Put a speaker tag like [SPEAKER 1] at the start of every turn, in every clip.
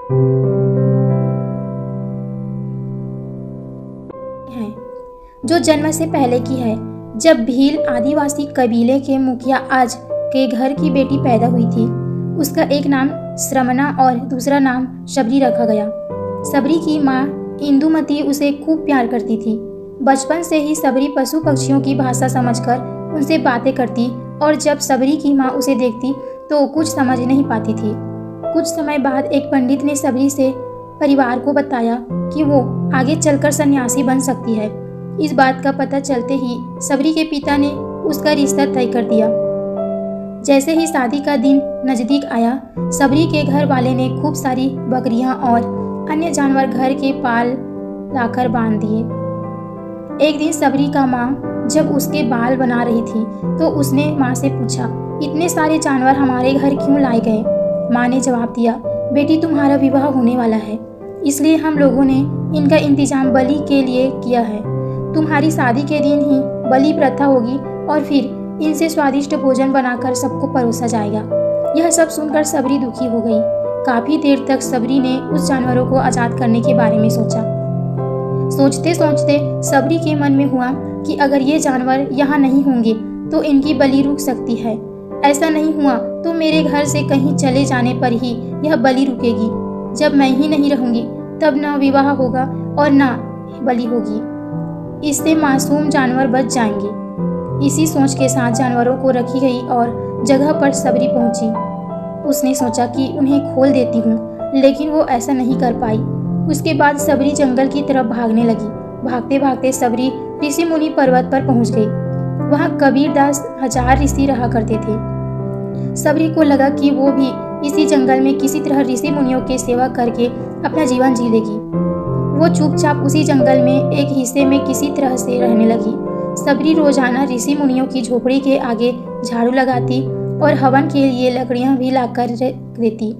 [SPEAKER 1] है जो जन्म से पहले की है। जब भील आदिवासी कबीले के मुखिया आज के घर की बेटी पैदा हुई थी, उसका एक नाम श्रमना और दूसरा नाम शबरी रखा गया। शबरी की माँ इंदुमती उसे खूब प्यार करती थी। बचपन से ही शबरी पशु पक्षियों की भाषा समझकर उनसे बातें करती और जब शबरी की माँ उसे देखती तो कुछ समझ नहीं पाती थी। कुछ समय बाद एक पंडित ने शबरी से परिवार को बताया कि वो आगे चलकर सन्यासी बन सकती है। इस बात का पता चलते ही शबरी के पिता ने उसका रिश्ता तय कर दिया। जैसे ही शादी का दिन नजदीक आया, शबरी के घर वाले ने खूब सारी बकरियां और अन्य जानवर घर के पाल लाकर बांध दिए। एक दिन शबरी का माँ जब उसके बाल बना रही थी तो उसने माँ से पूछा, इतने सारे जानवर हमारे घर क्यों लाए गए? माँ ने जवाब दिया, बेटी तुम्हारा विवाह होने वाला है, इसलिए हम लोगों ने इनका इंतजाम बलि के लिए किया है। तुम्हारी शादी के दिन ही बलि प्रथा होगी और फिर इनसे स्वादिष्ट भोजन बनाकर सबको परोसा जाएगा। यह सब सुनकर शबरी दुखी हो गई। काफी देर तक शबरी ने उस जानवरों को आजाद करने के बारे में सोचा। सोचते सोचते शबरी के मन में हुआ कि अगर ये जानवर यहाँ नहीं होंगे तो इनकी बलि रुक सकती है। ऐसा नहीं हुआ तो मेरे घर से कहीं चले जाने पर ही यह बलि रुकेगी। जब मैं ही नहीं रहूंगी तब न विवाह होगा और न बलि होगी। इससे मासूम जानवर बच जाएंगे। इसी सोच के साथ जानवरों को रखी गई और जगह पर शबरी पहुंची। उसने सोचा कि उन्हें खोल देती हूँ, लेकिन वो ऐसा नहीं कर पाई। उसके बाद शबरी जंगल की तरफ भागने लगी। भागते भागते शबरी ऋषि मुनि पर्वत पर पहुंच गई। वहाँ कबीरदास 1000 ऋषि रहा करते थे। शबरी को लगा कि वो भी इसी जंगल में किसी तरह ऋषि मुनियों की सेवा करके अपना जीवन जी लेगी। वो चुपचाप उसी जंगल में एक हिस्से में किसी तरह से रहने लगी। शबरी रोजाना ऋषि मुनियों की झोपड़ी के आगे झाड़ू लगाती और हवन के लिए लकड़ियां भी लाकर देती।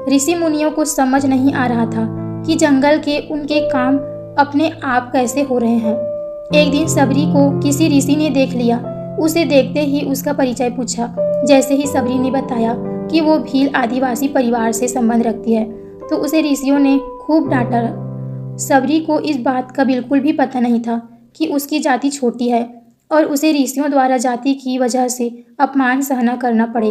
[SPEAKER 1] ऋषि मुनियों को समझ नहीं आ रहा था कि जंगल के उनके काम अपने आप कैसे हो रहे हैं। एक दिन शबरी को किसी ऋषि ने देख लिया। उसे देखते ही उसका परिचय पूछा। जैसे ही शबरी ने बताया कि वो भील आदिवासी परिवार से संबंध रखती है तो उसे ऋषियों ने खूब डांटा। शबरी को इस बात का बिल्कुल भी पता नहीं था कि उसकी जाति छोटी है और उसे ऋषियों द्वारा जाति की वजह से अपमान सहना करना पड़े।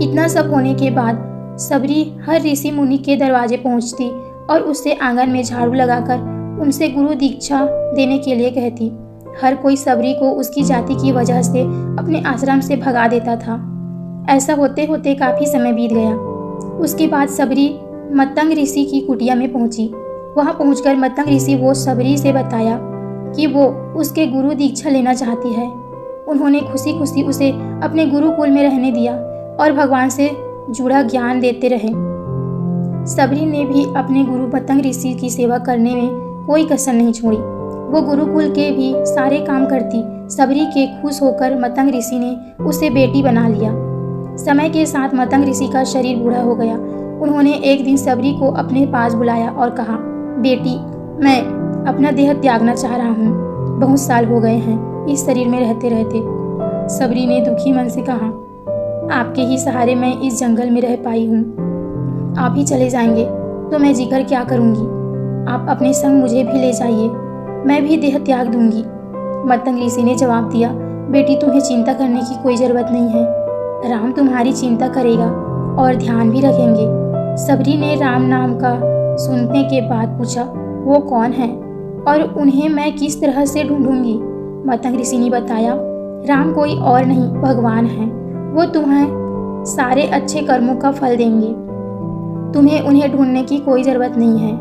[SPEAKER 1] इतना सब होने के बाद शबरी हर ऋषि मुनि के दरवाजे पहुंचती और उससे आंगन में झाड़ू लगाकर उनसे गुरु दीक्षा देने के लिए कहती। हर कोई शबरी को उसकी जाति की वजह से अपने आश्रम से भगा देता था। ऐसा होते होते काफी समय बीत गया। उसके बाद शबरी मतंग ऋषि की कुटिया में पहुंची। वहां पहुंचकर मतंग ऋषि वो शबरी से बताया कि वो उसके गुरु दीक्षा लेना चाहती है। उन्होंने खुशी खुशी उसे अपने गुरुकुल में रहने दिया और भगवान से जुड़ा ज्ञान देते रहे। शबरी ने भी अपने गुरु मतंग ऋषि की सेवा करने में कोई कसर नहीं छोड़ी। वो गुरुकुल के भी सारे काम करती। शबरी के खुश होकर मतंग ऋषि ने उसे बेटी बना लिया। समय के साथ मतंग ऋषि का शरीर बूढ़ा हो गया। उन्होंने एक दिन शबरी को अपने पास बुलाया और कहा, बेटी, मैं अपना देह त्यागना चाह रहा हूँ। बहुत साल हो गए हैं इस शरीर में रहते रहते। शबरी ने दुखी मन से कहा, आपके ही सहारे मैं इस जंगल में रह पाई हूँ। आप ही चले जाएंगे तो मैं जीकर क्या करूँगी? आप अपने संग मुझे भी ले जाइए, मैं भी देह त्याग दूंगी। मतंग ऋषि ने जवाब दिया, बेटी, तुम्हें चिंता करने की कोई ज़रूरत नहीं है। राम तुम्हारी चिंता करेगा और ध्यान भी रखेंगे। शबरी ने राम नाम का सुनने के बाद पूछा, वो कौन है और उन्हें मैं किस तरह से ढूंढूंगी? मतंग ऋषि ने बताया, राम कोई और नहीं, भगवान है। वो तुम्हें सारे अच्छे कर्मों का फल देंगे। तुम्हें उन्हें ढूंढने की कोई ज़रूरत नहीं है।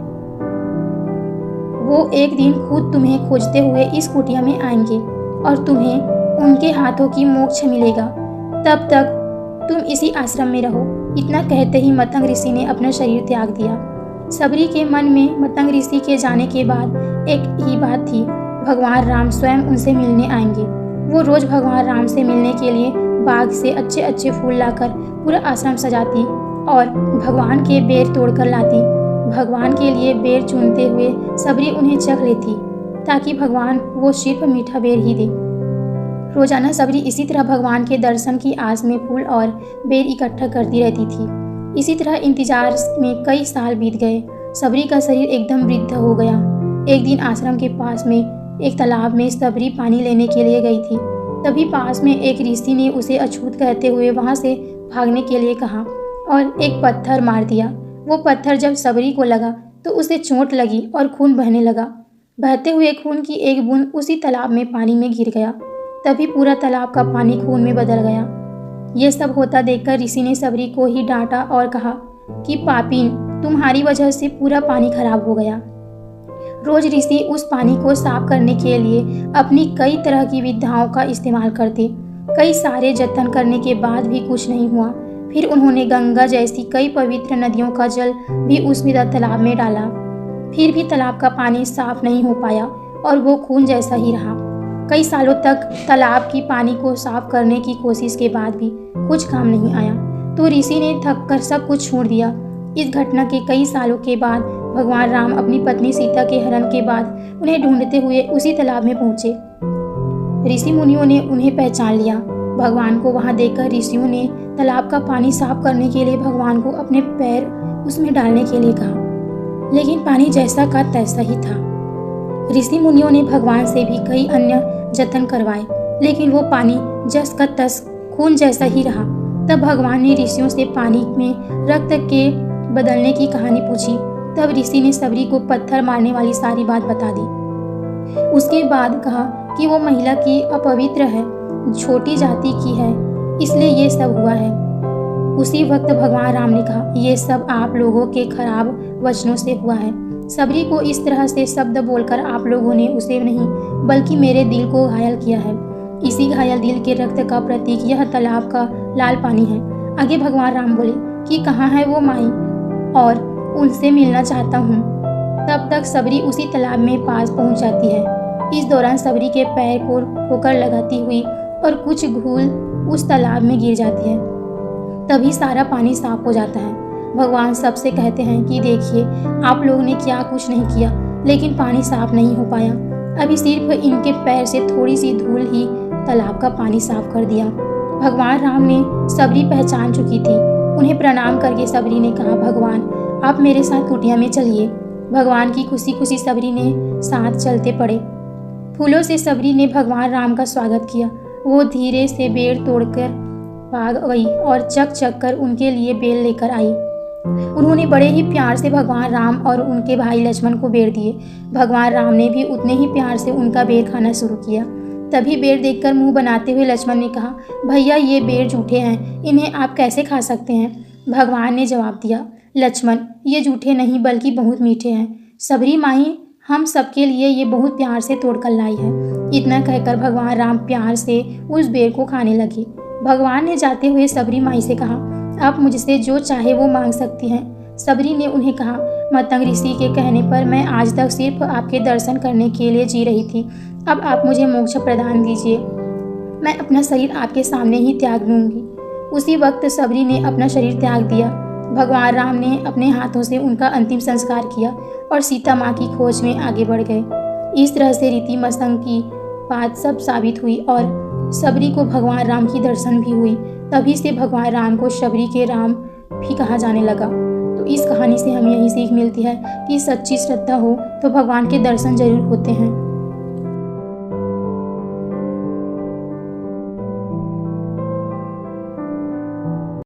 [SPEAKER 1] वो एक दिन खुद तुम्हें खोजते हुए इस कुटिया में आएंगे और तुम्हें उनके हाथों की मोक्ष मिलेगा। तब तक तुम इसी आश्रम में रहो। इतना कहते ही मतंग ऋषि ने अपना शरीर त्याग दिया। शबरी के मन में मतंग ऋषि के जाने के बाद एक ही बात थी, भगवान राम स्वयं उनसे मिलने आएंगे। वो रोज भगवान राम से मिलने के लिए बाग से अच्छे अच्छे फूल लाकर पूरा आश्रम सजाती और भगवान के बेर तोड़कर लाती। भगवान के लिए बेर चुनते हुए शबरी उन्हें चख लेती ताकि भगवान वो सिर्फ मीठा बेर ही दे। रोजाना शबरी इसी तरह भगवान के दर्शन की आस में फूल और बेर इकट्ठा करती रहती थी। इसी तरह इंतजार में कई साल बीत गए। सबरी का शरीर एकदम वृद्ध हो गया। एक दिन आश्रम के पास में एक तालाब में सबरी पानी लेने के लिए गई थी। तभी पास में एक ऋषि ने उसे अछूत कहते हुए वहां से भागने के लिए कहा और एक पत्थर मार दिया। वो पत्थर जब सबरी को लगा तो उसे चोट लगी और खून बहने लगा। बहते हुए खून की एक बूंद उसी तालाब में पानी में गिर गया। तभी पूरा तालाब का पानी खून में बदल गया। ये सब होता देखकर ऋषि ने सबरी को ही डांटा और कहा कि पापीन, तुम्हारी वजह से पूरा पानी खराब हो गया। रोज ऋषि उस पानी को साफ करने के लिए अपनी कई तरह की विधाओं का इस्तेमाल करते। कई सारे जतन करने के बाद भी कुछ नहीं हुआ। फिर उन्होंने गंगा जैसी कई पवित्र नदियों का जल भी उस तालाब में डाला। फिर भी तालाब का पानी साफ नहीं हो पाया और वो खून जैसा ही रहा। कई सालों तक तालाब की पानी को साफ करने की कोशिश के बाद भी कुछ काम नहीं आया तो ऋषि ने थक कर सब कुछ छोड़ दिया। इस घटना के कई सालों के बाद भगवान राम अपनी पत्नी सीता के हरण के बाद उन्हें ढूंढते हुए उसी तालाब में पहुंचे। ऋषि मुनियों ने उन्हें पहचान लिया। भगवान को वहां देखकर ऋषियों ने तालाब का पानी साफ करने के लिए भगवान को अपने पैर उसमें डालने के लिए कहा, लेकिन पानी जैसा का तैसा ही था। ऋषि मुनियों ने भगवान से भी कई अन्य जतन करवाए, लेकिन वो पानी जस का तस खून जैसा ही रहा। तब भगवान ने ऋषियों से पानी में रक्त के बदलने की कहानी पूछी। तब ऋषि ने सबरी को पत्थर मारने वाली सारी बात बता दी। उसके बाद कहा कि वो महिला की अपवित्र है, छोटी जाति की है, इसलिए ये सब हुआ है। उसी वक्त भगवान राम ने कहा, ये सब आप लोगों के खराब वचनों से हुआ है। सबरी को इस तरह से शब्द बोलकर आप लोगों ने उसे नहीं बल्कि मेरे दिल को घायल किया है। इसी घायल दिल के रक्त का प्रतीक यह तालाब का लाल पानी है। आगे भगवान राम बोले कि कहाँ है वो माई और उनसे मिलना चाहता हूँ। तब तक सबरी उसी तालाब में पास पहुँच जाती है। इस दौरान सबरी के पैर को ठोकर लगाती हुई और कुछ धूल उस तालाब में गिर जाती है। तभी सारा पानी साफ हो जाता है। भगवान सबसे कहते हैं कि देखिए, आप लोगों ने क्या कुछ नहीं किया, लेकिन पानी साफ नहीं हो पाया। अभी सिर्फ इनके पैर से थोड़ी सी धूल ही तालाब का पानी साफ कर दिया। भगवान राम ने सबरी पहचान चुकी थी। उन्हें प्रणाम करके सबरी ने कहा, भगवान आप मेरे साथ कुटिया में चलिए। भगवान की खुशी खुशी सबरी ने साथ चलते पड़े। फूलों से सबरी ने भगवान राम का स्वागत किया। वो धीरे से बेर तोड़कर भाग गई और चक चक कर उनके लिए बेल लेकर आई। उन्होंने बड़े ही प्यार से भगवान राम और उनके भाई लक्ष्मण को बेर दिए। भगवान राम ने भी उतने ही प्यार से उनका बेर खाना शुरू किया। तभी बेर देखकर मुंह बनाते हुए लक्ष्मण ने कहा, भैया ये बेर जूठे हैं, इन्हें आप कैसे खा सकते हैं? भगवान ने जवाब दिया, लक्ष्मण ये जूठे नहीं बल्कि बहुत मीठे हैं। सबरी माई हम सबके लिए ये बहुत प्यार से तोड़कर लाई है। इतना कहकर भगवान राम प्यार से उस बेर को खाने लगे। भगवान ने जाते हुए सबरी माई से कहा, आप मुझसे जो चाहे वो मांग सकती हैं। सबरी ने उन्हें कहा, मतंग ऋषि के कहने पर मैं आज तक सिर्फ आपके दर्शन करने के लिए जी रही थी। अब आप मुझे मोक्ष प्रदान दीजिए। मैं अपना शरीर आपके सामने ही त्याग दूंगी। उसी वक्त सबरी ने अपना शरीर त्याग दिया। भगवान राम ने अपने हाथों से उनका अंतिम संस्कार किया और सीता माँ की खोज में आगे बढ़ गए। इस तरह से रीति मसंग की बात सब साबित हुई और सबरी को भगवान राम की दर्शन भी हुई। तभी से भगवान राम को शबरी के राम भी कहा जाने लगा। तो इस कहानी से हमें यही सीख मिलती है कि सच्ची श्रद्धा हो तो भगवान के दर्शन जरूर होते हैं।